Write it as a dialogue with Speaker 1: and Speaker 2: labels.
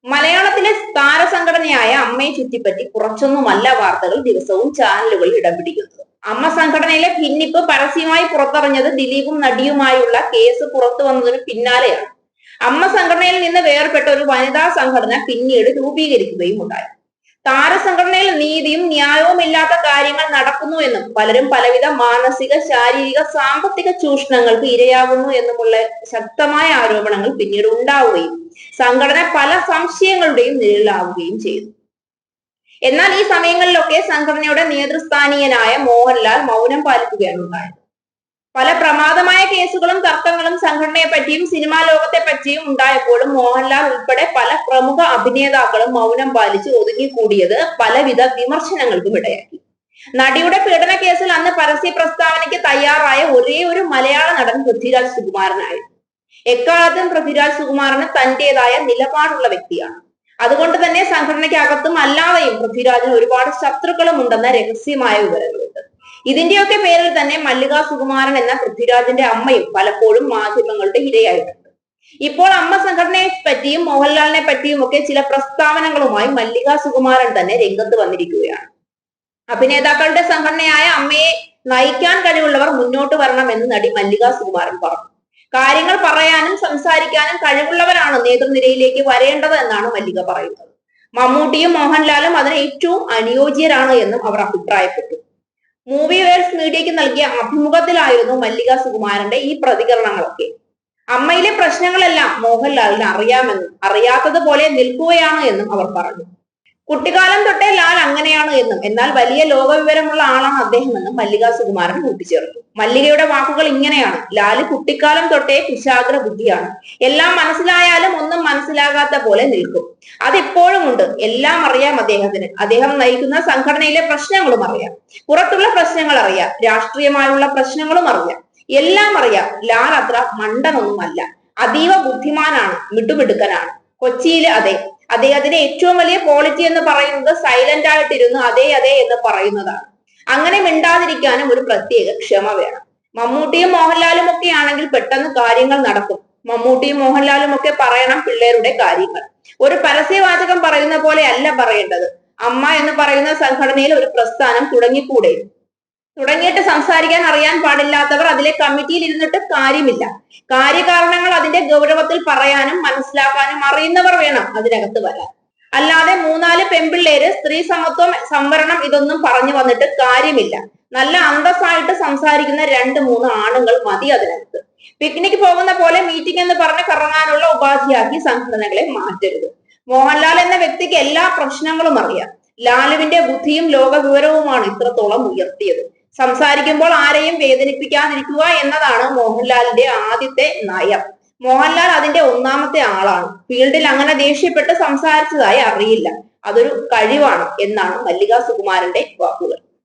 Speaker 1: മലയാളത്തിലെ താരസംഘടനയായ അമ്മയെ ചുറ്റിപ്പറ്റി കുറച്ചൊന്നുമല്ല വാർത്തകൾ ദിവസവും ചാനലുകളിൽ ഇടം പിടിക്കുന്നത്. അമ്മ സംഘടനയിലെ ഭിന്നിപ്പ് പരസ്യമായി പുറത്തറിഞ്ഞത് ദിലീപും നടിയുമായുള്ള കേസ് പുറത്തു വന്നതിന് പിന്നാലെയാണ്. അമ്മ സംഘടനയിൽ നിന്ന് വേർപെട്ട ഒരു വനിതാ സംഘടന പിന്നീട് രൂപീകരിക്കുകയും ഉണ്ടായി. താരസംഘടനയിൽ നീതിയും ന്യായവും ഇല്ലാത്ത കാര്യങ്ങൾ നടക്കുന്നു എന്നും പലരും പലവിധ മാനസിക, ശാരീരിക, സാമ്പത്തിക ചൂഷണങ്ങൾക്ക് ഇരയാകുന്നു എന്നുമുള്ള ശക്തമായ ആരോപണങ്ങൾ പിന്നീട് ഉണ്ടാവുകയും സംഘടന പല സംശയങ്ങളുടെയും നിഴലാവുകയും ചെയ്തു. എന്നാൽ ഈ സമയങ്ങളിലൊക്കെ സംഘടനയുടെ നേതൃസ്ഥാനീയനായ മോഹൻലാൽ മൗനം പാലിക്കുകയാണ് ഉണ്ടായത്. പല പ്രമാദമായ കേസുകളും തർക്കങ്ങളും സംഘടനയെ പറ്റിയും സിനിമാ ലോകത്തെ പറ്റിയും ഉണ്ടായപ്പോഴും മോഹൻലാൽ ഉൾപ്പെടെ പല പ്രമുഖ അഭിനേതാക്കളും മൗനം പാലിച്ച് ഒതുങ്ങിക്കൂടിയത് പലവിധ വിമർശനങ്ങൾക്കും ഇടയാക്കി. നടിയുടെ പീഡന കേസിൽ അന്ന് പരസ്യ പ്രസ്താവനയ്ക്ക് തയ്യാറായ ഒരേ ഒരു മലയാള നടൻ പൃഥ്വിരാജ് സുകുമാരനായിരുന്നു. എക്കാലത്തും പൃഥ്വിരാജ് സുകുമാരന് തന്റേതായ നിലപാടുള്ള വ്യക്തിയാണ്. അതുകൊണ്ട് തന്നെ സംഘടനയ്ക്ക് അകത്തും അല്ലാതെയും പൃഥ്വിരാജിന് ഒരുപാട് ശത്രുക്കളും ഉണ്ടെന്ന രഹസ്യമായ വിവരങ്ങളുണ്ട്. ഇതിന്റെയൊക്കെ പേരിൽ തന്നെ മല്ലിക സുകുമാരൻ എന്ന പൃഥ്വിരാജിന്റെ അമ്മയും പലപ്പോഴും മാധ്യമങ്ങളുടെ ഇരയായിട്ടുണ്ട്. ഇപ്പോൾ അമ്മ സംഘടനയെ പറ്റിയും മോഹൻലാലിനെ പറ്റിയും ഒക്കെ ചില പ്രസ്താവനകളുമായി മല്ലിക സുകുമാരൻ തന്നെ രംഗത്ത് വന്നിരിക്കുകയാണ്. അഭിനേതാക്കളുടെ സംഘടനയായ അമ്മയെ നയിക്കാൻ കഴിവുള്ളവർ മുന്നോട്ട് വരണമെന്ന് നടി മല്ലിക സുകുമാരൻ പറഞ്ഞു. കാര്യങ്ങൾ പറയാനും സംസാരിക്കാനും കഴിവുള്ളവരാണ് നേതൃനിരയിലേക്ക് വരേണ്ടത് എന്നാണ് മല്ലിക പറയുന്നത്. മമ്മൂട്ടിയും മോഹൻലാലും അതിന് ഏറ്റവും അനുയോജ്യരാണ് എന്നും അവർ അഭിപ്രായപ്പെട്ടു. മൂവി വേൾഡ്സ് മീഡിയയ്ക്ക് നൽകിയ അഭിമുഖത്തിലായിരുന്നു മല്ലിക സുകുമാരന്റെ ഈ പ്രതികരണങ്ങളൊക്കെ. അമ്മയിലെ പ്രശ്നങ്ങളെല്ലാം മോഹൻലാലിന് അറിയാമെന്നും അറിയാത്തതുപോലെ നിൽക്കുകയാണ് എന്നും അവർ പറഞ്ഞു. കുട്ടിക്കാലം തൊട്ടേ ലാൽ അങ്ങനെയാണ് എന്നും എന്നാൽ വലിയ ലോകവിവരമുള്ള ആളാണ് അദ്ദേഹമെന്നും മല്ലിക സുകുമാരൻ കൂട്ടിച്ചേർത്തു. മല്ലികയുടെ വാക്കുകൾ ഇങ്ങനെയാണ്: ലാല് കുട്ടിക്കാലം തൊട്ടേ കുശാഗ്ര ബുദ്ധിയാണ്. എല്ലാം മനസ്സിലായാലും ഒന്നും മനസ്സിലാകാത്ത പോലെ നിൽക്കും. അതിപ്പോഴും ഉണ്ട്. എല്ലാം അറിയാം അദ്ദേഹത്തിന്. അദ്ദേഹം നയിക്കുന്ന സംഘടനയിലെ പ്രശ്നങ്ങളും അറിയാം, പുറത്തുള്ള പ്രശ്നങ്ങൾ അറിയാം, രാഷ്ട്രീയമായുള്ള പ്രശ്നങ്ങളും അറിയാം. എല്ലാം അറിയാം. ലാൽ അത്ര മണ്ടനൊന്നുമല്ല. അതീവ ബുദ്ധിമാനാണ്, മിടുമിടുക്കനാണ്. കൊച്ചിയില് അദ്ദേഹത്തിന്റെ ഏറ്റവും വലിയ ക്വാളിറ്റി എന്ന് പറയുന്നത് സൈലന്റ് ആയിട്ടിരുന്ന് അതെ അതെ എന്ന് പറയുന്നതാണ്. അങ്ങനെ മിണ്ടാതിരിക്കാനും ഒരു പ്രത്യേക ക്ഷമ വേണം. മമ്മൂട്ടിയും മോഹൻലാലും ഒക്കെ ആണെങ്കിൽ പെട്ടെന്ന് കാര്യങ്ങൾ നടക്കും. മമ്മൂട്ടിയും മോഹൻലാലും ഒക്കെ പറയണം പിള്ളേരുടെ കാര്യങ്ങൾ. ഒരു പരസ്യവാചകം പറയുന്ന പോലെ അല്ല പറയേണ്ടത്. അമ്മ എന്ന് പറയുന്ന സംഘടനയിൽ ഒരു പ്രസ്ഥാനം തുടങ്ങിക്കൂടെ? തുടങ്ങിയിട്ട് സംസാരിക്കാൻ അറിയാൻ പാടില്ലാത്തവർ അതിലെ കമ്മിറ്റിയിൽ ഇരുന്നിട്ട് കാര്യമില്ല. കാര്യകാരണങ്ങൾ അതിന്റെ ഗൗരവത്തിൽ പറയാനും മനസ്സിലാക്കാനും അറിയുന്നവർ വേണം അതിനകത്ത് വരാൻ. അല്ലാതെ മൂന്നാല് പെൺപിള്ളേര് സ്ത്രീ സമത്വം, സംവരണം ഇതൊന്നും പറഞ്ഞു വന്നിട്ട് കാര്യമില്ല. നല്ല അന്തസ്സായിട്ട് സംസാരിക്കുന്ന 2-3 ആണുങ്ങൾ മതി അതിനകത്ത്. പിക്നിക് പോകുന്ന പോലെ മീറ്റിംഗ് എന്ന് പറഞ്ഞ് കറങ്ങാനുള്ള ഉപാധിയാക്കി സംഘടനകളെ മാറ്റരുത്. മോഹൻലാൽ എന്ന വ്യക്തിക്ക് എല്ലാ പ്രശ്നങ്ങളും അറിയാം. ലാലുവിന്റെ ബുദ്ധിയും ലോക വിവരവുമാണ് ഇത്രത്തോളം ഉയർത്തിയത്. സംസാരിക്കുമ്പോൾ ആരെയും വേദനിപ്പിക്കാതിരിക്കുക എന്നതാണ് മോഹൻലാലിന്റെ ആദ്യത്തെ നയം. മോഹൻലാൽ അതിന്റെ ഒന്നാമത്തെ ആളാണ്. ഫീൽഡിൽ അങ്ങനെ ദേഷ്യപ്പെട്ട് സംസാരിച്ചതായി അറിയില്ല. അതൊരു കഴിവാണ് എന്നാണ് മല്ലിക സുകുമാരന്റെ വാക്കുകൾ.